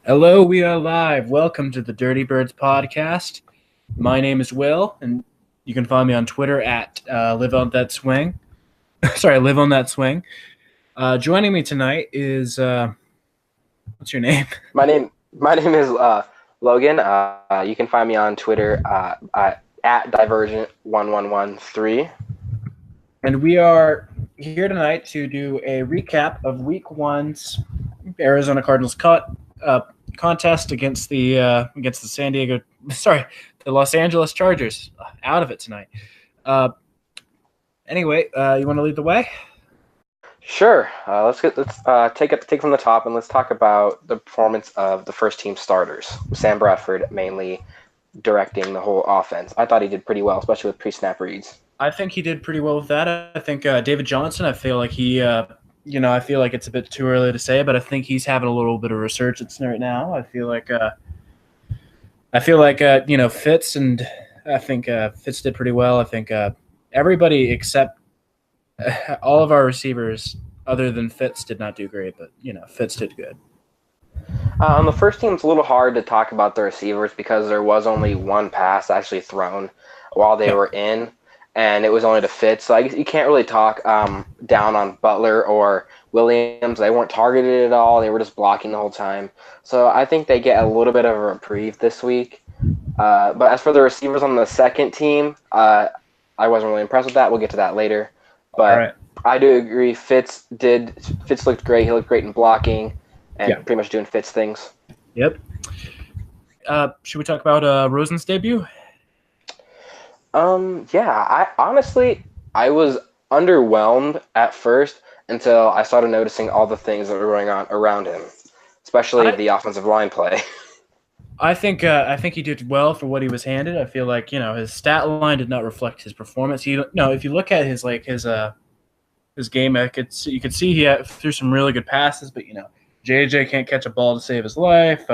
Hello, we are live. Welcome to the Dirty Birds podcast. My name is Will, and you can find me on Twitter at Live on That Swing. Sorry, Live on That Swing. Joining me tonight is what's your name? My name is Logan. You can find me on Twitter at Divergent1113. And we are here tonight to do a recap of Week One's Arizona Cardinals contest against the Los Angeles Chargers. Out of it tonight. Anyway, you want to lead the way? Sure. Let's take it from the top and let's talk about the performance of the first team starters. Sam Bradford mainly directing the whole offense. I thought he did pretty well, especially with pre-snap reads. I think he did pretty well with that. I think David Johnson. I feel like I feel like it's a bit too early to say, but I think he's having a little bit of resurgence right now. I feel like Fitz, and I think Fitz did pretty well. I think everybody except all of our receivers, other than Fitz, did not do great, but Fitz did good. On the first team, it's a little hard to talk about the receivers because there was only one pass actually thrown while they were in, and it was only to Fitz. So you can't really talk down on Butler or Williams. They weren't targeted at all. They were just blocking the whole time. So I think they get a little bit of a reprieve this week. But as for the receivers on the second team, I wasn't really impressed with that. We'll get to that later. But Right. I do agree. Fitz looked great. He looked great in blocking and pretty much doing Fitz things. Yep. Should we talk about Rosen's debut? I honestly was underwhelmed at first until I started noticing all the things that were going on around him, especially the offensive line play. I think he did well for what he was handed. I feel like his stat line did not reflect his performance. If you look at his game, you could see he threw some really good passes, but JJ can't catch a ball to save his life.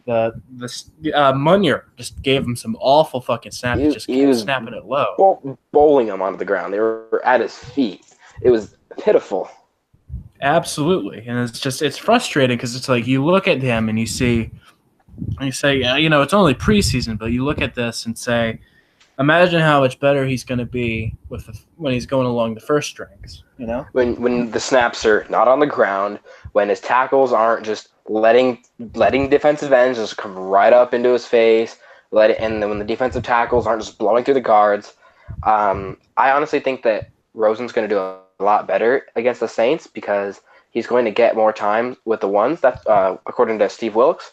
Munyer just gave him some awful fucking snaps. He was snapping it low, bowling him onto the ground. They were at his feet. It was pitiful. Absolutely, and it's frustrating because it's like you look at him and you say, it's only preseason, but you look at this and say, imagine how much better he's going to be when he's going along the first strings. When the snaps are not on the ground, when his tackles aren't just letting defensive ends just come right up into his face, and then when the defensive tackles aren't just blowing through the guards. I honestly think that Rosen's going to do a lot better against the Saints because he's going to get more time with the ones. That's according to Steve Wilkes.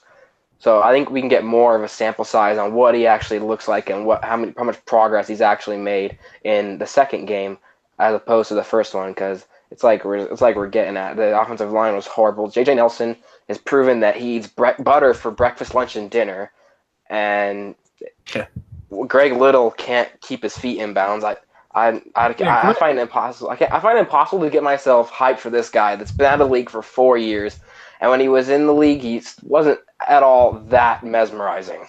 So I think we can get more of a sample size on what he actually looks like and how much progress he's actually made in the second game as opposed to the first one, because it's like we're getting at the offensive line was horrible. J.J. Nelson has proven that he eats butter for breakfast, lunch, and dinner, and Greg Little can't keep his feet in bounds. I find it impossible. I find it impossible to get myself hyped for this guy that's been out of the league for 4 years, and when he was in the league, he wasn't at all that mesmerizing.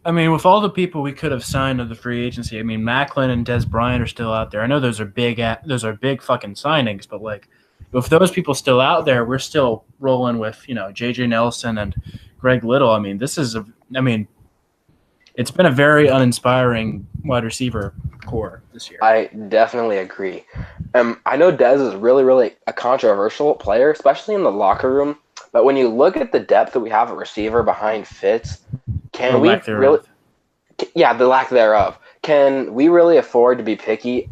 I mean, with all the people we could have signed to the free agency, I mean, Macklin and Des Bryant are still out there. I know those are big fucking signings, but like, if those people still out there, we're still rolling with J.J. Nelson and Greg Little. I mean, it's been a very uninspiring wide receiver core this year. I definitely agree. I know Dez is really, really a controversial player, especially in the locker room. But when you look at the depth that we have at receiver behind Fitz, the lack thereof. Can we really afford to be picky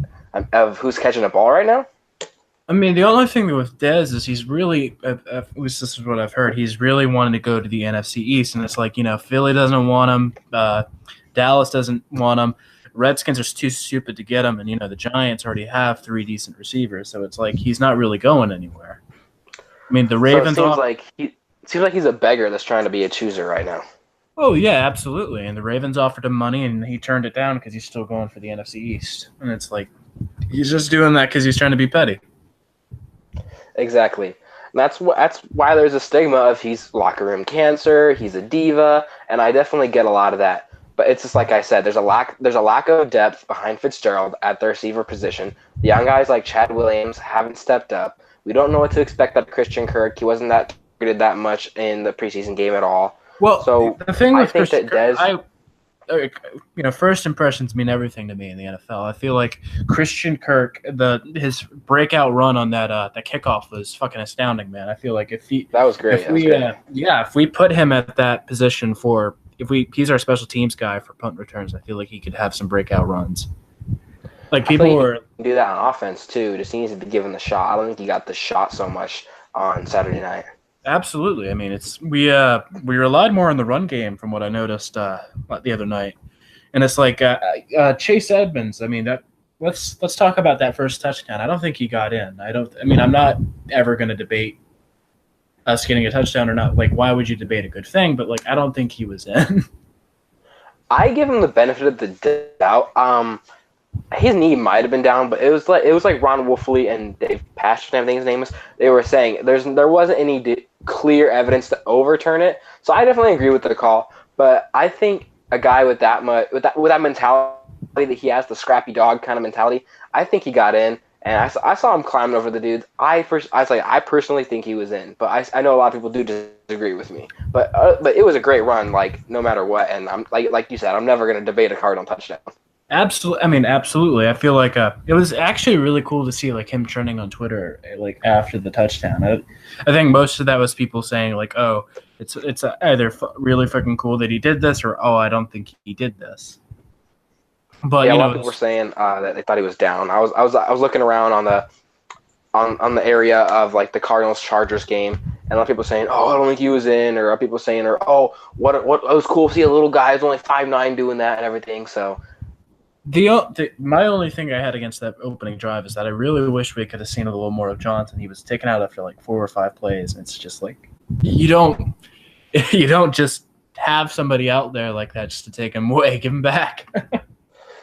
of who's catching a ball right now? I mean, the only thing with Dez is he's really, at least this is what I've heard, he's really wanting to go to the NFC East, and it's like, Philly doesn't want him, Dallas doesn't want him, Redskins are too stupid to get him, and the Giants already have 3 decent receivers, so it's like he's not really going anywhere. I mean, the Ravens. So it seems like he's a beggar that's trying to be a chooser right now. Oh yeah, absolutely. And the Ravens offered him money, and he turned it down because he's still going for the NFC East. And it's like he's just doing that because he's trying to be petty. Exactly. And that's why there's a stigma of he's locker room cancer, he's a diva, and I definitely get a lot of that. But it's just like I said, there's a lack of depth behind Fitzgerald at the receiver position. The young guys like Chad Williams haven't stepped up. We don't know what to expect out of Christian Kirk. He wasn't that that much in the preseason game at all. Well, So the thing I with think Christian that Kirk, Dez. first impressions mean everything to me in the NFL. I feel like Christian Kirk, his breakout run on that kickoff was fucking astounding, man. I feel like That was great. if we put him at that position he's our special teams guy for punt returns, I feel like he could have some breakout runs. Like people were do that on offense too. Just needs to be given the shot. I don't think he got the shot so much on Saturday night. Absolutely. I mean, we relied more on the run game from what I noticed the other night, and it's like Chase Edmonds. I mean, let's talk about that first touchdown. I don't think he got in. I'm not ever going to debate us getting a touchdown or not. Like, why would you debate a good thing? But like, I don't think he was in. I give him the benefit of the doubt. His knee might have been down, but it was like Ron Wolfley and Dave Pasternak, I think his name is. They were saying there wasn't any clear evidence to overturn it. So I definitely agree with the call. But I think a guy with that mentality that he has, the scrappy dog kind of mentality, I think he got in. And I saw him climbing over the dude. I personally think he was in, but I know a lot of people do disagree with me. But it was a great run, like no matter what. And I'm like you said, I'm never going to debate a Cardinal touchdown. Absolutely. I feel like it was actually really cool to see like him trending on Twitter like after the touchdown. I think most of that was people saying like, "Oh, it's either really fucking cool that he did this," or "Oh, I don't think he did this." But yeah, a lot of people were saying that they thought he was down. I was looking around on the area of like the Cardinals Chargers game, and a lot of people saying, "Oh, I don't think he was in," or people saying, "Oh, what it was cool to see a little guy who's only 5'9" doing that and everything." So. My only thing I had against that opening drive is that I really wish we could have seen a little more of Johnson. He was taken out after like 4 or 5 plays, and it's just like you don't just have somebody out there like that just to take him away, give him back.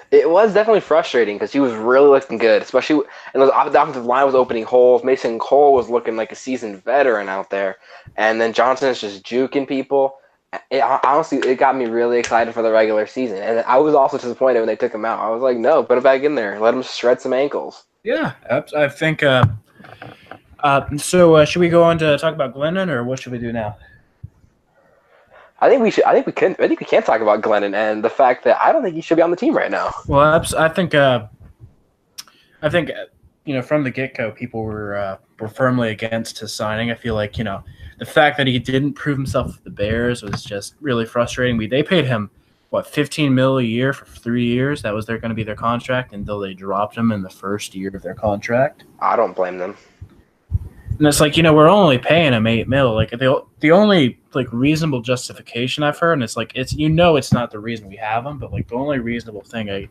It was definitely frustrating because he was really looking good, especially and the offensive line was opening holes. Mason Cole was looking like a seasoned veteran out there, and then Johnson is just juking people. Honestly, it got me really excited for the regular season, and I was also disappointed when they took him out. I was like, no, put him back in there. Let him shred some ankles. Yeah, I think so should we go on to talk about Glennon, or what should we do now? I think we can talk about Glennon and the fact that I don't think he should be on the team right now. Well, I think from the get-go, people were firmly against his signing. I feel like the fact that he didn't prove himself with the Bears was just really frustrating. They paid him $15 million a year for 3 years. That was going to be their contract until they dropped him in the first year of their contract. I don't blame them. And it's like we're only paying him $8 million. Like the only like reasonable justification I've heard, and it's like it's not the reason we have him, but like the only reasonable thing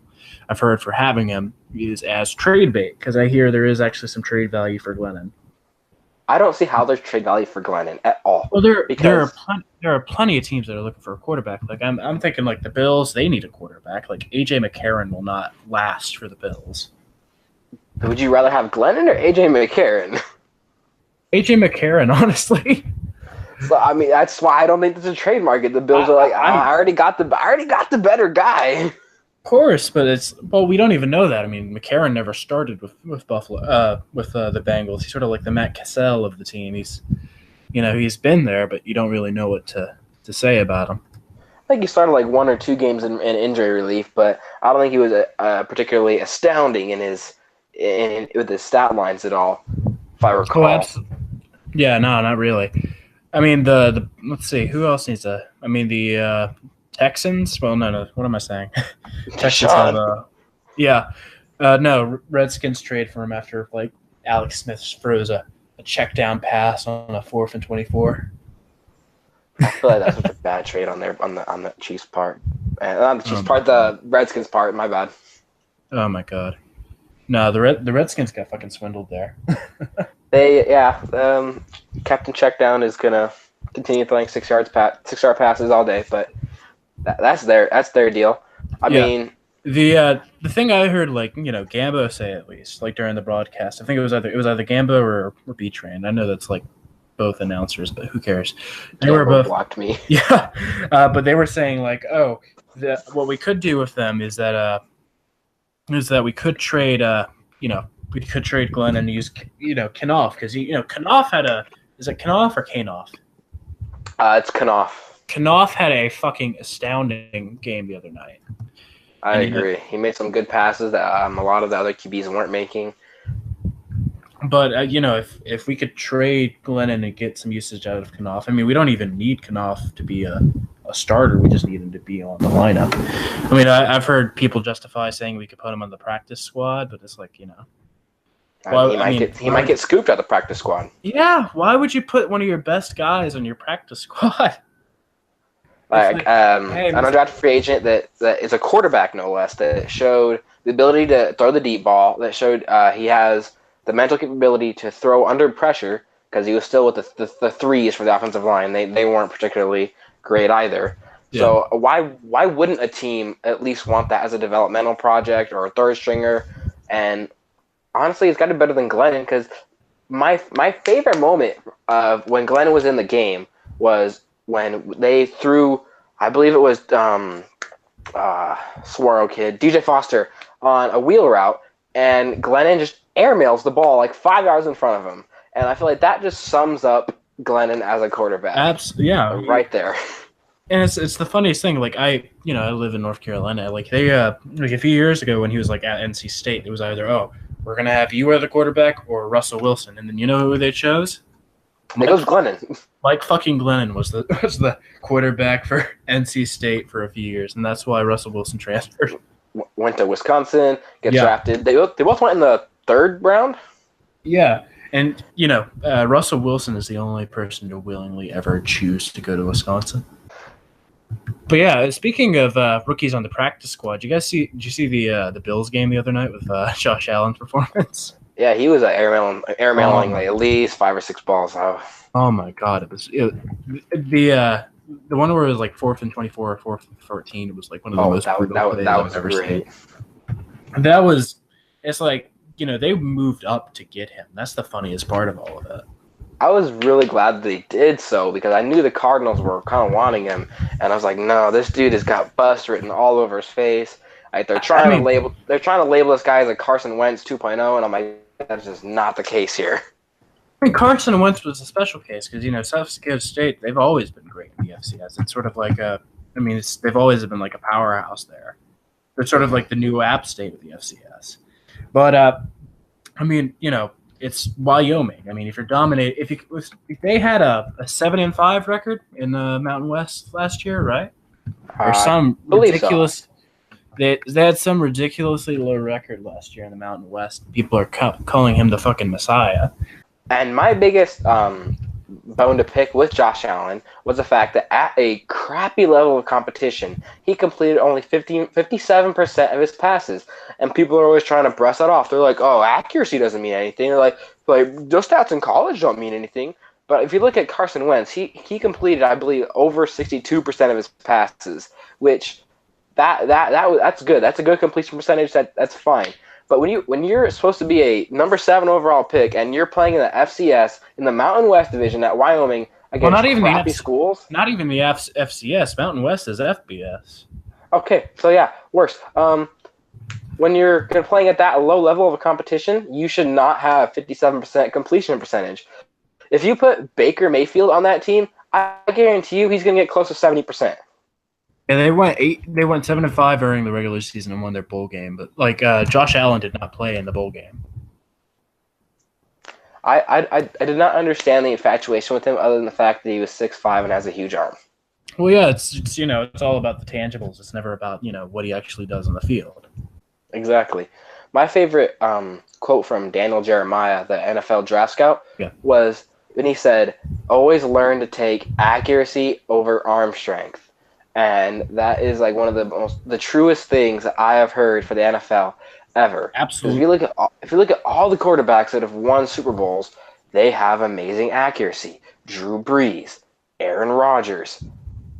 I've heard for having him is as trade bait, because I hear there is actually some trade value for Glennon. I don't see how there's trade value for Glennon at all. Well, there are plenty of teams that are looking for a quarterback. Like I'm thinking like the Bills, they need a quarterback. Like AJ McCarron will not last for the Bills. Would you rather have Glennon or AJ McCarron? AJ McCarron, honestly. So I mean, that's why I don't think there's a trade market. The Bills are like, I already got the better guy. Of course, but we don't even know that. I mean, McCarron never started with Buffalo, with the Bengals. He's sort of like the Matt Cassell of the team. He's been there, but you don't really know what to say about him. I think he started like 1 or 2 games in injury relief, but I don't think he was particularly astounding with his stat lines at all, if I recall. Yeah, no, not really. I mean, the let's see, who else needs a? I mean, the Texans. Well, no. What am I saying? Texans have no, Redskins trade for him after like Alex Smith froze a check down pass on a 4th and 24. I feel like that's such a bad trade on the Chiefs part. Not the Chiefs part, the Redskins part. My bad. Oh my god. No, the Redskins got fucking swindled there. Captain Checkdown is gonna continue throwing 6-yard passes all day, but that's their deal. I mean, the thing I heard, like Gambo say at least, like during the broadcast, I think it was either Gambo or B Train. I know that's like both announcers, but who cares? They were both blocked me. Yeah, but they were saying like, what we could do with them is that we could trade we could trade Glenn and use Knopf, because Knopf had a Is it Knopf or Kanoff? It's Knopf. Knopf had a fucking astounding game the other night. I agree. He made some good passes that a lot of the other QBs weren't making. But if we could trade Glennon and get some usage out of Knopf, I mean, we don't even need Knopf to be a starter. We just need him to be on the lineup. I mean, I've heard people justify saying we could put him on the practice squad, but it's like, he might get scooped out of the practice squad. Yeah, why would you put one of your best guys on your practice squad? An undrafted free agent that is a quarterback, no less, that showed the ability to throw the deep ball, that showed he has the mental capability to throw under pressure, because he was still with the threes for the offensive line. They weren't particularly great either. Yeah. So why wouldn't a team at least want that as a developmental project or a third stringer? And honestly, it's got to be better than Glennon, because my favorite moment of when Glennon was in the game was when they threw, I believe it was Swirl kid, DJ Foster, on a wheel route, and Glennon just airmails the ball like 5 yards in front of him. And I feel like that just sums up Glennon as a quarterback. Yeah. Right there. And it's the funniest thing. Like, I live in North Carolina. Like, they like a few years ago when he was like at NC State, it was either, we're gonna have you as the quarterback or Russell Wilson, and then you know who they chose? It was Glennon. Mike fucking Glennon was the quarterback for NC State for a few years, and that's why Russell Wilson transferred. Went to Wisconsin, drafted. They both went in the 3rd round. Yeah, and Russell Wilson is the only person to willingly ever choose to go to Wisconsin. But yeah, speaking of rookies on the practice squad, did you see the Bills game the other night with Josh Allen's performance? Yeah, he was airmailing like at least 5 or 6 balls out. Oh my god, it was the one where it was like 4th and 24 or 4th and 14. It was like one of the most brutal plays I've ever seen. That was, it's like, they moved up to get him. That's the funniest part of all of it. I was really glad they did so, because I knew the Cardinals were kind of wanting him, and I was like, no, this dude has got bust written all over his face. Like, they're trying to label this guy as a Carson Wentz 2.0, and I'm like, that's just not the case here. I mean, Carson Wentz was a special case because, South Dakota State, they've always been great in the FCS. It's sort of like they've always been like a powerhouse there. They're sort of like the new App State of the FCS. But, it's Wyoming. I mean, if they had a 7-5 record in the Mountain West last year, right? Or some ridiculous. So. They had some ridiculously low record last year in the Mountain West. People are calling him the fucking Messiah. And my biggest bone to pick with Josh Allen was the fact that at a crappy level of competition, he completed only 57% of his passes. And people are always trying to brush that off. They're like, oh, accuracy doesn't mean anything. They're like those stats in college don't mean anything. But if you look at Carson Wentz, he completed, I believe, over 62% of his passes, which that's good. That's a good completion percentage. That's fine. But when you're supposed to be a number 7 overall pick and you're playing in the FCS in the Mountain West division at Wyoming against crappy schools, not even the FCS. Mountain West is FBS. Okay, so yeah, worse. When you're playing at that low level of a competition, you should not have 57% completion percentage. If you put Baker Mayfield on that team, I guarantee you he's going to get close to 70%. And they went 7-5 during the regular season and won their bowl game. But Josh Allen did not play in the bowl game. I did not understand the infatuation with him, other than the fact that he was 6'5" and has a huge arm. Well, yeah, it's all about the tangibles. It's never about what he actually does on the field. Exactly. My favorite quote from Daniel Jeremiah, the NFL draft scout, was when he said, "Always learn to take accuracy over arm strength." And that is like one of the truest things that I have heard for the NFL ever. Absolutely. If you look at all the quarterbacks that have won Super Bowls, they have amazing accuracy. Drew Brees, Aaron Rodgers,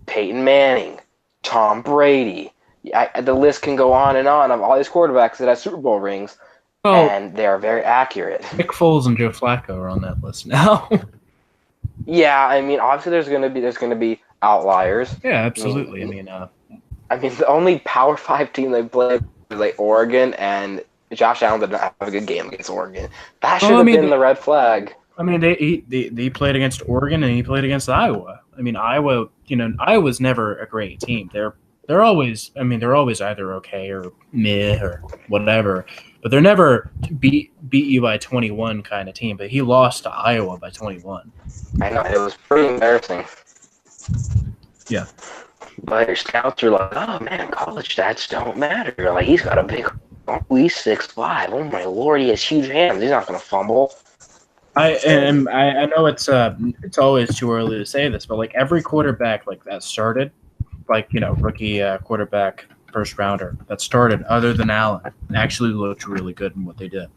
Peyton Manning, Tom Brady. The list can go on and on of all these quarterbacks that have Super Bowl rings, and they are very accurate. Nick Foles and Joe Flacco are on that list now. Yeah, I mean, obviously there's going to be outliers. Yeah, absolutely. I mean, the only Power 5 team they played was like Oregon, and Josh Allen did not have a good game against Oregon. That should have been the red flag. I mean, they played against Oregon and he played against Iowa. I mean, Iowa's never a great team. They're always, I mean, they're always either okay or meh or whatever, but they're never beat you by 21 kind of team. But he lost to Iowa by 21. I know, it was pretty embarrassing. Yeah. But your scouts are like, oh man, college stats don't matter. Like, he's got a big, he's 6'5". Oh my lord, he has huge hands. He's not going to fumble. I know it's always too early to say this, but like every quarterback like that started, like rookie quarterback first rounder that started other than Allen actually looked really good in what they did.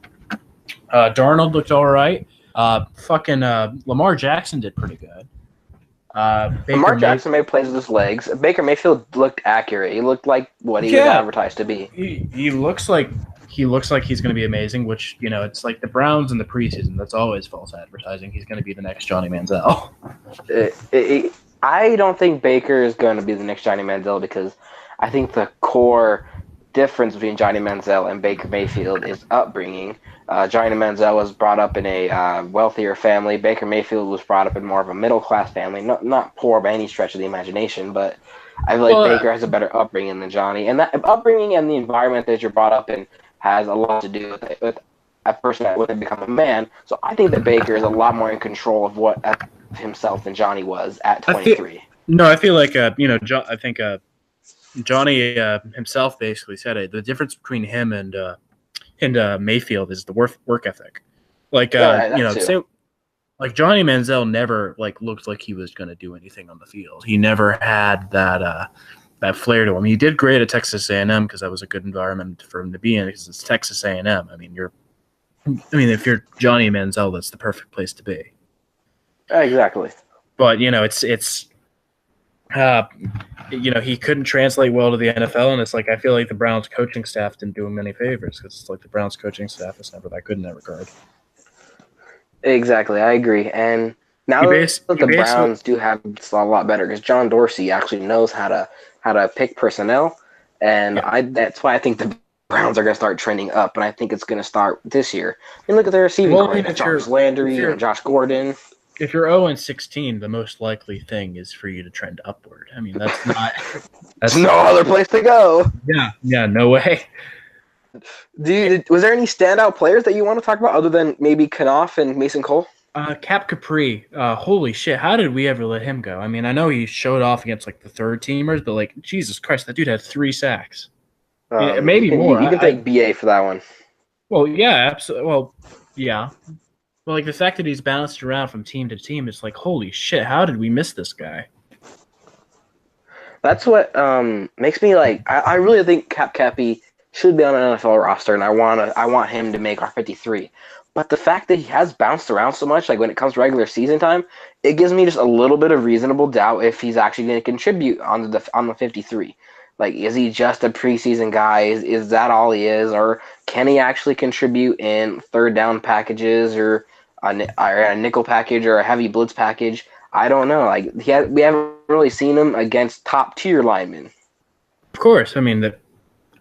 Darnold looked all right. Lamar Jackson did pretty good. Lamar Jackson made plays with his legs. Baker Mayfield looked accurate. He looked like what he was advertised to be. He looks like he's going to be amazing. Which it's like the Browns in the preseason. That's always false advertising. He's going to be the next Johnny Manziel. I don't think Baker is going to be the next Johnny Manziel because I think the core difference between Johnny Manziel and Baker Mayfield is upbringing. Johnny Manziel was brought up in a wealthier family. Baker Mayfield was brought up in more of a middle-class family. Not poor by any stretch of the imagination, but I feel like Baker has a better upbringing than Johnny. And that upbringing and the environment that you're brought up in has a lot to do with a person that would become a man. So I think that Baker is a lot more in control of himself than Johnny was at 23. I feel like I think Johnny himself basically said it. The difference between him and Mayfield is the work ethic. Like like Johnny Manziel never looked like he was going to do anything on the field. He never had that flair to him. He did great at Texas A&M because that was a good environment for him to be in because it's Texas A&M. I mean, if you're Johnny Manziel, that's the perfect place to be. Exactly. But he couldn't translate well to the NFL, and it's like I feel like the Browns coaching staff didn't do him any favors because it's like the Browns coaching staff is never that good in that regard. Exactly, I agree. And now the Browns do have a lot better because John Dorsey actually knows how to pick personnel, and that's why I think the Browns are going to start trending up, and I think it's going to start this year. And look at their receiving core: Jarvis Landry and Josh Gordon. If you're 0-16, the most likely thing is for you to trend upward. I mean, that's not. That's no other place to go. Yeah, no way. Was there any standout players that you want to talk about other than maybe Knopf and Mason Cole? Cap Capri. Holy shit! How did we ever let him go? I mean, I know he showed off against the third teamers, but Jesus Christ, that dude had 3 sacks. Maybe more. You can take BA for that one. Well, yeah, absolutely. Well, yeah. Well, the fact that he's bounced around from team to team is holy shit, how did we miss this guy? That's what makes me I really think Cappy should be on an NFL roster, and I want him to make our 53. But the fact that he has bounced around so much, when it comes to regular season time, it gives me just a little bit of reasonable doubt if he's actually going to contribute on the 53. Is he just a preseason guy? Is that all he is? Or can he actually contribute in third down packages or a nickel package or a heavy blitz package? I don't know. We haven't really seen him against top tier linemen. Of course. But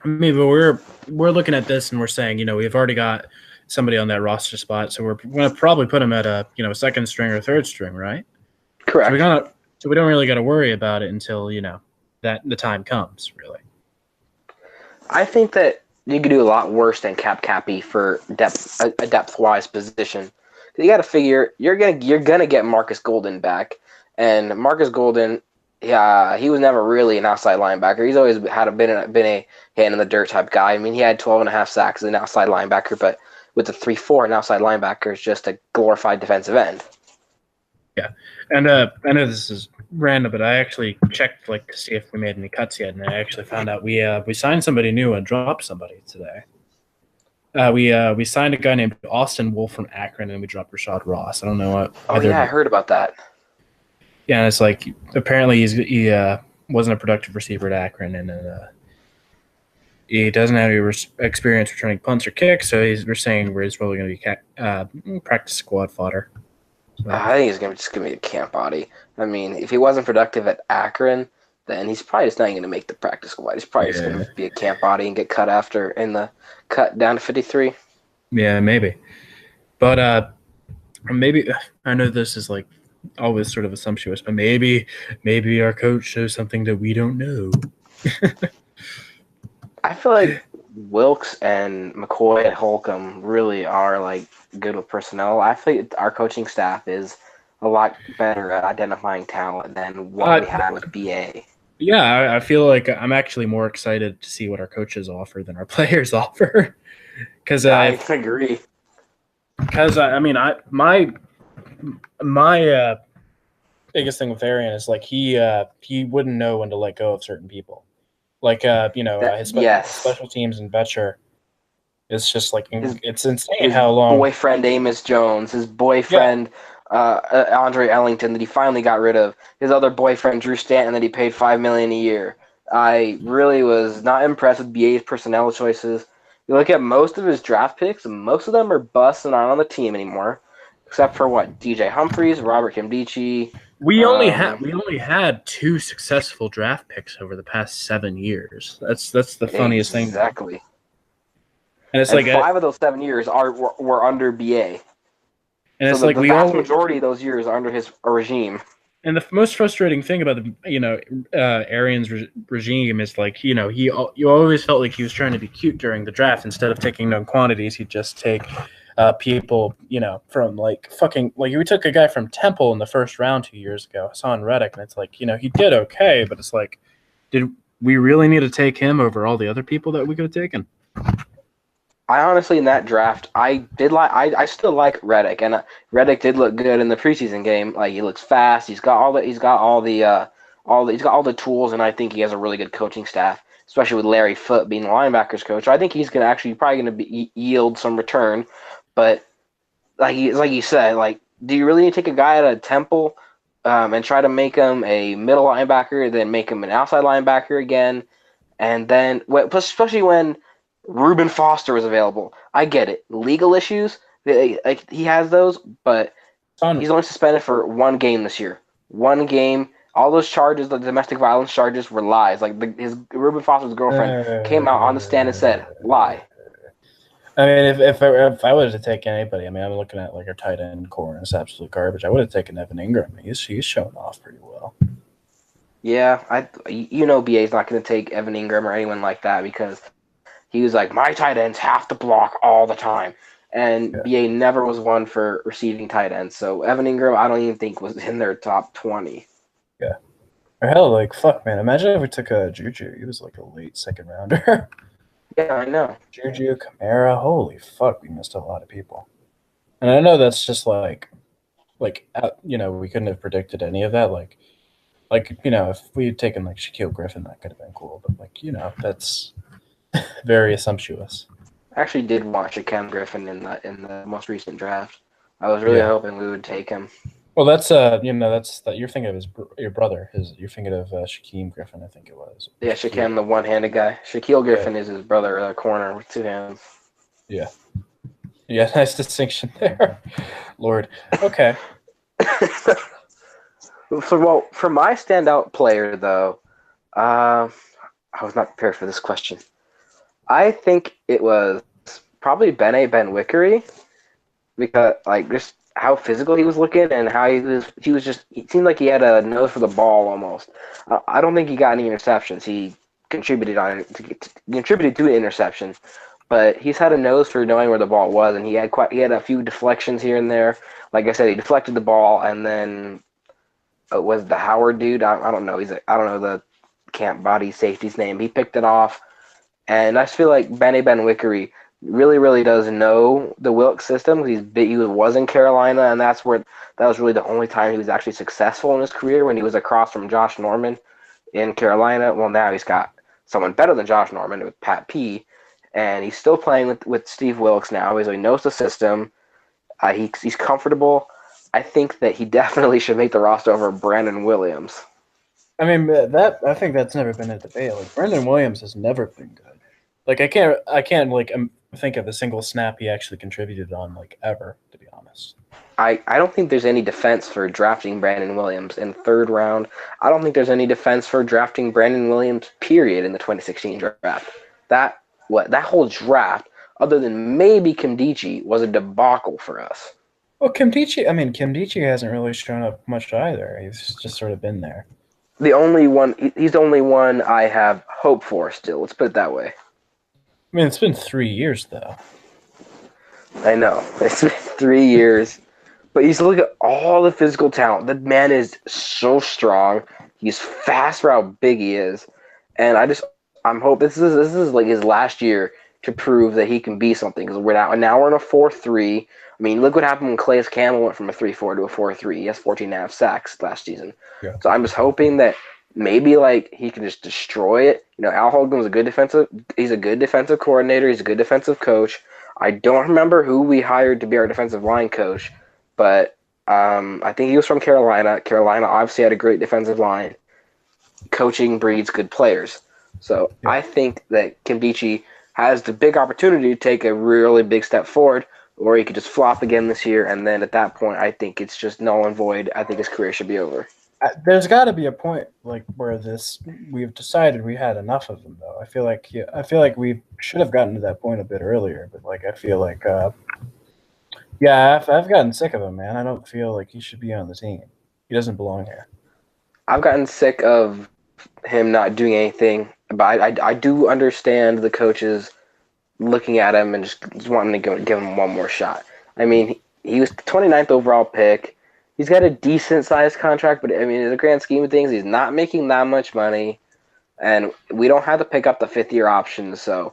we're looking at this and we're saying, we've already got somebody on that roster spot, so we're going to probably put him at a second string or third string, right? Correct. So we don't really got to worry about it until that the time comes, really. I think that you could do a lot worse than Cappy for a depth-wise position. You got to figure you're gonna get Marcus Golden back, and Marcus Golden, he was never really an outside linebacker. He's always been a hand in the dirt type guy. I mean, he had 12.5 sacks as an outside linebacker, but with the 3-4, an outside linebacker is just a glorified defensive end. Yeah, and I know this is random, but I actually checked to see if we made any cuts yet, and I actually found out we signed somebody new and dropped somebody today. We signed a guy named Austin Wolf from Akron, and we dropped Rashad Ross. I don't know what. Oh yeah, I heard about that. Yeah, and it's apparently he wasn't a productive receiver at Akron, and he doesn't have any experience returning punts or kicks, so we're saying he's probably going to be practice squad fodder. I think he's just going to be a camp body. I mean, if he wasn't productive at Akron, then he's probably just not going to make the practice squad. He's probably just going to be a camp body and get cut after in the cut down to 53. Yeah, maybe. But maybe I know this is like always sort of assumptuous, but maybe our coach knows something that we don't know. I feel like Wilkes and McCoy and Holcomb really are like good with personnel. I feel like our coaching staff is a lot better at identifying talent than what we had with BA. Yeah, I feel like I'm actually more excited to see what our coaches offer than our players offer. Because I agree. Because my biggest thing with Arian is like he wouldn't know when to let go of certain people. Like his special teams and Betcher. It's just like it's insane how long. Boyfriend Amos Jones, his boyfriend Andre Ellington that he finally got rid of, his other boyfriend Drew Stanton that he paid $5 million a year. I really was not impressed with BA's personnel choices. You look at most of his draft picks, most of them are busts and aren't on the team anymore, except for DJ Humphries, Robert Kimdichie. We only had 2 successful draft picks over the past 7 years. That's the funniest thing. Exactly. And it's like 5 of those 7 years were under BA. And so it's like the vast majority of those years are under his regime. And the most frustrating thing about Arian's regime is like you always felt like he was trying to be cute during the draft. Instead of taking known quantities, he'd just take people from like we took a guy from Temple in the first round 2 years ago, Hassan Reddick, and it's like he did okay, but it's like, did we really need to take him over all the other people that we could have taken? I honestly, in that draft, I still like Reddick, and Reddick did look good in the preseason game. Like, he looks fast. He's got all the tools, and I think he has a really good coaching staff, especially with Larry Foote being the linebackers coach. I think he's probably going to yield some return. But like you said, like, do you really need to take a guy out of Temple and try to make him a middle linebacker, then make him an outside linebacker again, and then especially when Reuben Foster was available? I get it. Legal issues, like he has those, but he's only suspended for 1 game this year. 1 game. All those charges, the domestic violence charges, were lies. Like his Reuben Foster's girlfriend came out on the stand and said, "Lie." I mean, if I was to take anybody, I mean, I'm looking at like our tight end core, and it's absolute garbage. I would have taken Evan Ingram. He's showing off pretty well. Yeah, BA's not going to take Evan Ingram or anyone like that because he was like, my tight ends have to block all the time. And BA never was one for receiving tight ends. So Evan Ingram, I don't even think was in their top 20. Yeah. Or hell, like, fuck, man. Imagine if we took a Juju. He was like a late second rounder. Yeah, I know. Juju, Kamara, holy fuck, we missed a lot of people. And I know that's just like, we couldn't have predicted any of that. Like, if we had taken like Shaquille Griffin, that could have been cool. But that's very assumptuous. I actually did want Shaquem Griffin in the most recent draft. I was really hoping we would take him. Well, that's you're thinking of your brother. You're thinking of Shaquem Griffin, I think it was. Yeah, Shaquem, the one-handed guy. Shaquille Griffin is his brother, corner with 2 hands. Yeah. Yeah, nice distinction there. Lord. Okay. Well, for my standout player, though, I was not prepared for this question. I think it was probably Ben Wickery, because just how physical he was looking and how he seemed like he had a nose for the ball almost. I don't think he got any interceptions. He contributed to an interception, but he's had a nose for knowing where the ball was, and he had a few deflections here and there. Like I said, he deflected the ball, and then was the Howard dude? I don't know. I don't know the camp body safety's name. He picked it off, and I just feel like Ben Wickery really, really does know the Wilkes system. He was in Carolina, and that was really the only time he was actually successful in his career, when he was across from Josh Norman in Carolina. Well, now he's got someone better than Josh Norman with Pat P, and he's still playing with Steve Wilkes now. He knows the system. He's comfortable. I think that he definitely should make the roster over Brandon Williams. I mean, I think that's never been a debate. Like, Brandon Williams has never been good. Like, I can't think of a single snap he actually contributed on, ever, to be honest. I don't think there's any defense for drafting Brandon Williams in 3rd round. I don't think there's any defense for drafting Brandon Williams, period, in the 2016 draft. That whole draft, other than maybe Kimdichie, was a debacle for us. Well, Kimdichie hasn't really shown up much either. He's just sort of been there. He's the only one I have hope for still. Let's put it that way. I mean, it's been 3 years though. I know it's been 3 years, but you look at all the physical talent. The man is so strong. He's fast for how big he is, and I'm hoping this is like his last year to prove that he can be something. Because we're in a 4-3. I mean, look what happened when Calais Campbell went from a 3-4 to a 4-3. He has 14 and a half sacks last season. Yeah. So I'm just hoping that maybe like he can just destroy it. You know, Al Holcomb was a good defensive. He's a good defensive coordinator. He's a good defensive coach. I don't remember who we hired to be our defensive line coach, but I think he was from Carolina. Carolina obviously had a great defensive line. Coaching breeds good players. So yeah. I think that Kimdichie has the big opportunity to take a really big step forward, or he could just flop again this year, and then at that point, I think it's just null and void. I think his career should be over. There's got to be a point like where we've decided we had enough of him, though. I feel like we should have gotten to that point a bit earlier, but like I feel like, I've gotten sick of him, man. I don't feel like he should be on the team. He doesn't belong here. I've gotten sick of him not doing anything, but I do understand the coaches looking at him and just wanting to give him one more shot. I mean, he was the 29th overall pick. He's got a decent-sized contract, but, I mean, in the grand scheme of things, he's not making that much money, and we don't have to pick up the fifth-year option, so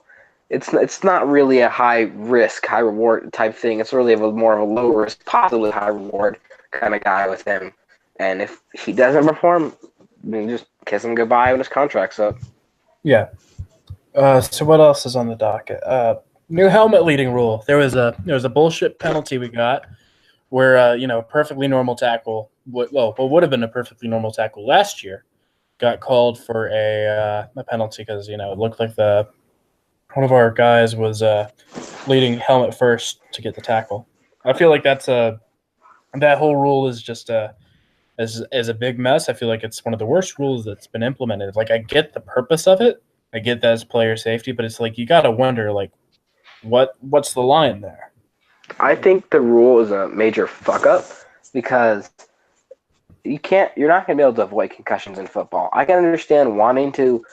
it's not really a high-risk, high-reward type thing. It's really more of a low-risk, possibly high-reward kind of guy with him. And if he doesn't perform, then just kiss him goodbye when his contract's up. Yeah. So what else is on the docket? New helmet leading rule. There was a bullshit penalty we got where perfectly normal tackle, would have been a perfectly normal tackle last year, got called for a penalty because it looked like one of our guys was leading helmet first to get the tackle. I feel like that whole rule is just as a big mess. I feel like it's one of the worst rules that's been implemented. Like, I get the purpose of it. I get that as player safety, but it's like you got to wonder, like, what's the line there? I think the rule is a major fuck up because you're not going to be able to avoid concussions in football. I can understand wanting to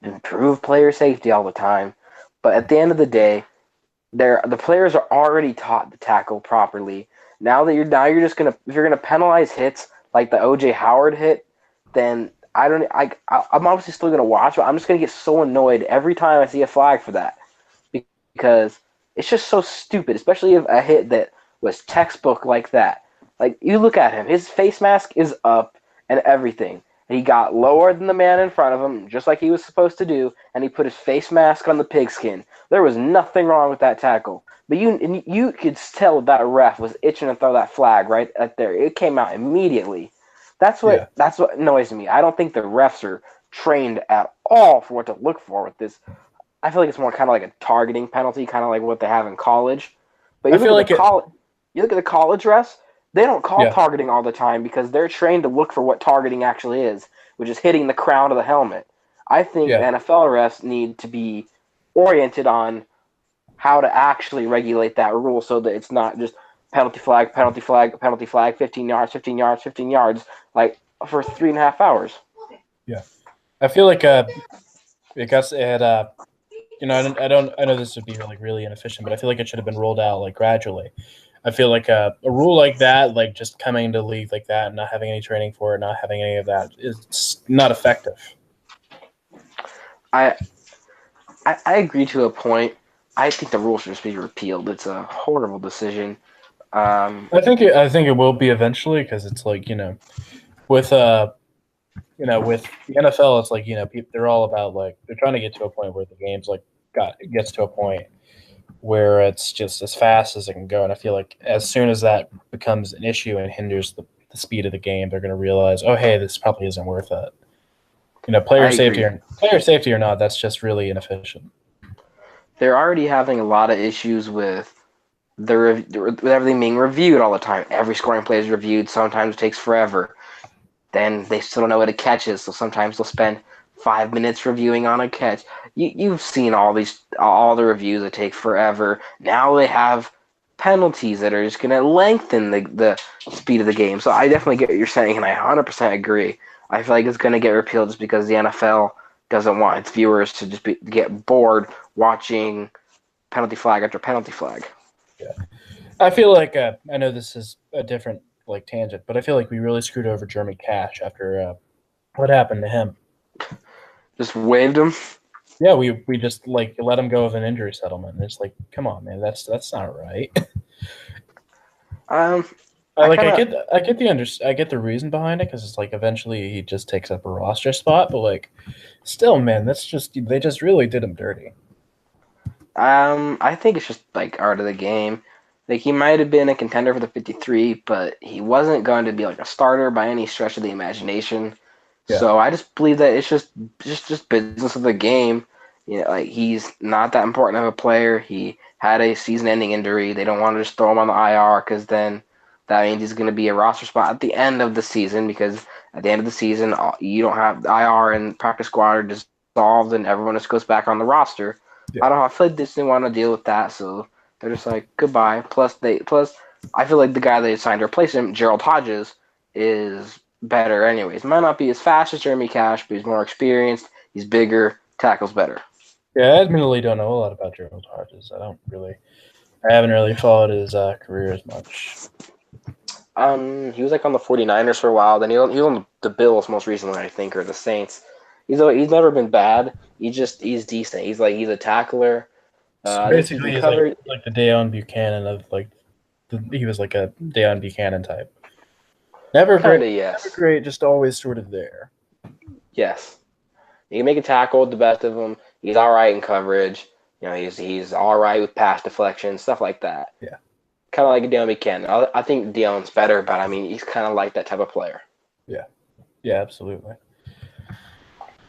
improve player safety all the time, but at the end of the day, the players are already taught to tackle properly. Now you're just gonna, if you're gonna penalize hits like the OJ Howard hit, then I'm obviously still gonna watch, but I'm just gonna get so annoyed every time I see a flag for that because it's just so stupid, especially if a hit that was textbook like that. Like, you look at him, his face mask is up and everything. And he got lower than the man in front of him, just like he was supposed to do, and he put his face mask on the pigskin. There was nothing wrong with that tackle. But you could tell that ref was itching to throw that flag right at there. It came out immediately. That's what annoys me. I don't think the refs are trained at all for what to look for with this. I feel like it's more kind of like a targeting penalty, kind of like what they have in college. But you look at the college refs, they don't call targeting all the time because they're trained to look for what targeting actually is, which is hitting the crown of the helmet. I think the NFL refs need to be oriented on how to actually regulate that rule so that it's not just penalty flag, penalty flag, penalty flag, 15 yards, 15 yards, 15 yards, like for 3.5 hours. Yeah. I feel like because it had I know this would be like really inefficient, but I feel like it should have been rolled out like gradually. I feel like a rule like that, like just coming to the league like that and not having any training for it, not having any of that, is not effective. I agree to a point. I think the rule should just be repealed. It's a horrible decision. I think it will be eventually because it's like with the NFL, it's like they're all about like they're trying to get to a point where the game's like gets to a point where it's just as fast as it can go. And I feel like as soon as that becomes an issue and hinders the speed of the game, they're going to realize, oh, hey, this probably isn't worth it. Player safety or not, that's just really inefficient. They're already having a lot of issues with with everything being reviewed all the time. Every scoring play is reviewed. Sometimes it takes forever. Then they still don't know what a catch is, so sometimes they'll spend 5 minutes reviewing on a catch. You've seen all the reviews that take forever. Now they have penalties that are just going to lengthen the speed of the game. So I definitely get what you're saying, and I 100% agree. I feel like it's going to get repealed just because the NFL doesn't want its viewers to just get bored watching penalty flag after penalty flag. Yeah. I feel like I know this is a different tangent, but I feel like we really screwed over Jeremy Cash after what happened to him. Just waived him. Yeah, we just let him go with an injury settlement. And it's like, come on, man, that's not right. I get the reason behind it because it's like eventually he just takes up a roster spot, but still, man, they just really did him dirty. I think it's just art of the game. He might have been a contender for the 53, but he wasn't going to be a starter by any stretch of the imagination. Yeah. So I just believe that it's just business of the game. He's not that important of a player. He had a season-ending injury. They don't want to just throw him on the IR because then that means he's going to be a roster spot at the end of the season, because at the end of the season, you don't have the IR and practice squad are dissolved and everyone just goes back on the roster. Yeah. I don't know. I feel like they just didn't want to deal with that, so they're just like, goodbye. Plus, I feel like the guy they signed to replace him, Gerald Hodges, is better anyways. Might not be as fast as Jeremy Cash, but he's more experienced. He's bigger, tackles better. Yeah, I admittedly don't know a lot about Gerald Hodges. I haven't really followed his career as much. He was on the 49ers for a while. Then he was on the Bills most recently, I think, or the Saints. He's never been bad. He's decent. He's a tackler. So basically, he's like the Deion Buchanan of he was like a Deion Buchanan type. Never great, yes. Never great, just always sort of there. Yes, he can make a tackle with the best of them. He's all right in coverage. He's all right with pass deflection, stuff like that. Yeah, kind of like Deion Buchanan. I think Deion's better, but he's kind of like that type of player. Yeah, absolutely.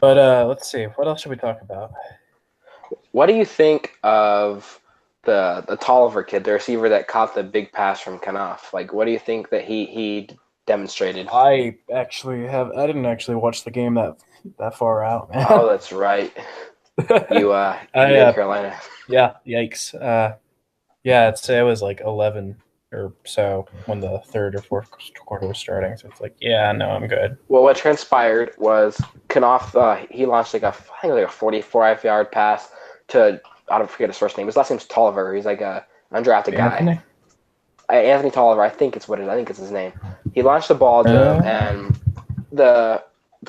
But let's see, what else should we talk about? What do you think of the Tolliver kid, the receiver that caught the big pass from Knopf? What do you think that he demonstrated? I didn't actually watch the game that far out, man. Oh, that's right. You Carolina. Yeah, yikes. It was 11 or so when the third or fourth quarter was starting. So it's no, I'm good. Well, what transpired was Knopf, he launched a 44-yard pass to, I don't forget his first name. His last name's Tolliver. He's a undrafted guy. Anthony Tolliver, I think it's his name. He launched the ball to him, and the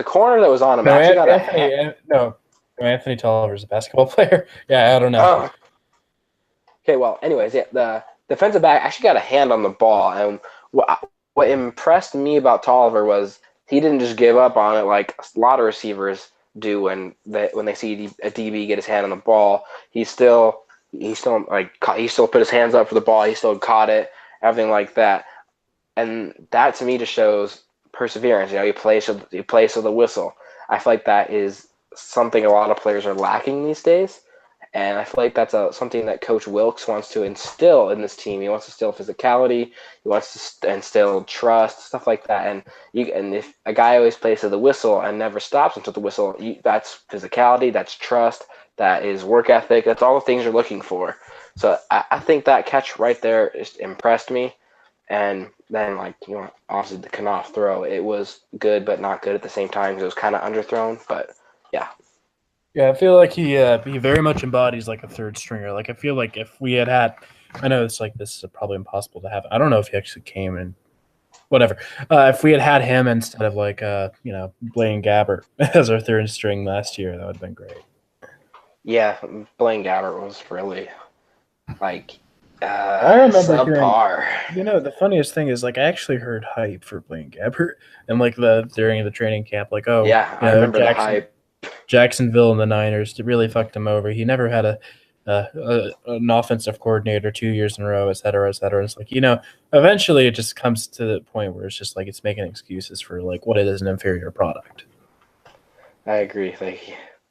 corner that was on him actually got a hand. No, Anthony Tolliver's a basketball player. Yeah, I don't know. Oh. Okay, well, anyways, the defensive back actually got a hand on the ball, and what impressed me about Tolliver was he didn't just give up on it like a lot of receivers do when they see a DB get his hand on the ball. He still put his hands up for the ball. He still caught it, everything like that, and that to me just shows perseverance. He plays with the whistle. I feel like that is something a lot of players are lacking these days. And I feel like that's something that Coach Wilkes wants to instill in this team. He wants to instill physicality. He wants to instill trust, stuff like that. And if a guy always plays to the whistle and never stops until the whistle, that's physicality, that's trust, that is work ethic. That's all the things you're looking for. So I think that catch right there just impressed me. And then, obviously the Knopf throw, it was good but not good at the same time because it was kind of underthrown. But, yeah. Yeah, I feel like he very much embodies a third stringer. I feel like if we had, I know it's this is probably impossible to have. I don't know if he actually came in, whatever. If we had him instead of Blaine Gabbert as our third string last year, that would have been great. Yeah, Blaine Gabbert was really I remember subpar. The funniest thing is I actually heard hype for Blaine Gabbert and during the training camp, yeah, I remember the hype. Jacksonville and the Niners really fucked him over. He never had an offensive coordinator 2 years in a row, et cetera, et cetera. It's eventually it just comes to the point where it's just it's making excuses for what it is an inferior product. I agree.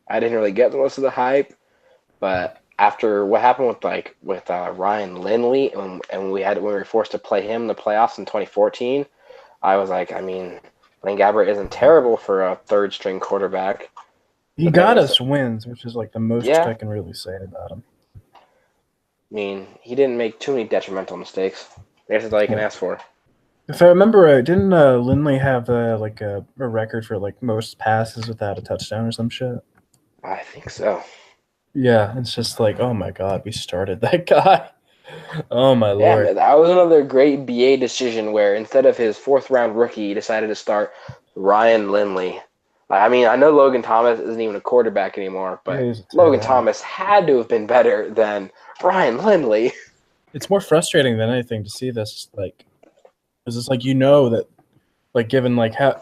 I didn't really get most of the hype, but after what happened with Ryan Lindley and we were forced to play him in the playoffs in 2014, I was Blaine Gabbert isn't terrible for a third string quarterback. He got us wins, which is the most I can really say about him. mean, he didn't make too many detrimental mistakes. That's all you can ask for. If I remember right, didn't Lindley have like a record for like most passes without a touchdown or some shit? I think so. Yeah, it's just like, oh my god, we started that guy. Oh my Yeah, lord. man, that was another great BA decision where instead of his 4th-round rookie, he decided to start Ryan Lindley. I mean, I know Logan Thomas isn't even a quarterback anymore, Yeah, but he's a tight Logan end. Thomas had to have been better than Ryan Lindley. It's more frustrating than anything to see this, like, because it's like that, like, given like how,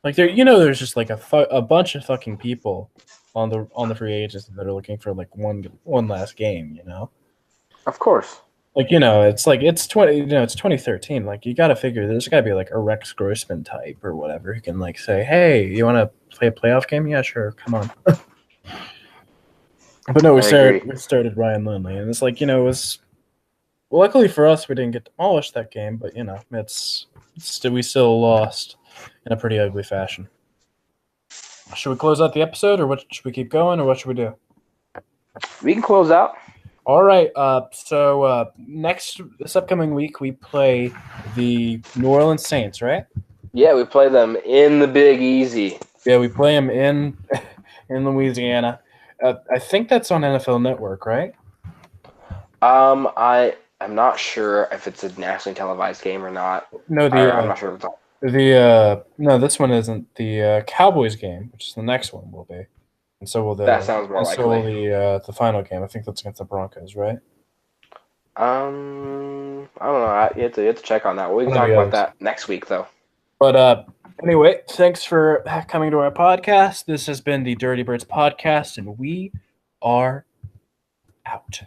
like there's just like a bunch of fucking people on the free agents that are looking for like one last game, Of course. Like, it's 2013. Like, you got to figure there's got to be like a Rex Grossman type or whatever who can like say, hey, you want to play a playoff game? Yeah, sure, come on. But no, we started Ryan Lindley, and it's like, it was. Well, luckily for us, we didn't get demolished that game, but we still lost in a pretty ugly fashion. Should we close out the episode, or what? Should we keep going, or what should we do? We can close out. All right. So this upcoming week we play the New Orleans Saints, right? Yeah, we play them in the Big Easy. Yeah, we play them in Louisiana. I think that's on NFL Network, right? I'm not sure if it's a nationally televised game or not. No, I'm not sure if it's on. No, this one isn't. The Cowboys game, which is the next one, will be, and so will That sounds more likely. So will the final game. I think that's against the Broncos, right? I don't know. You have to check on that. We can talk about that next week, though. But anyway, thanks for coming to our podcast. This has been the Dirty Birds podcast, and we are out.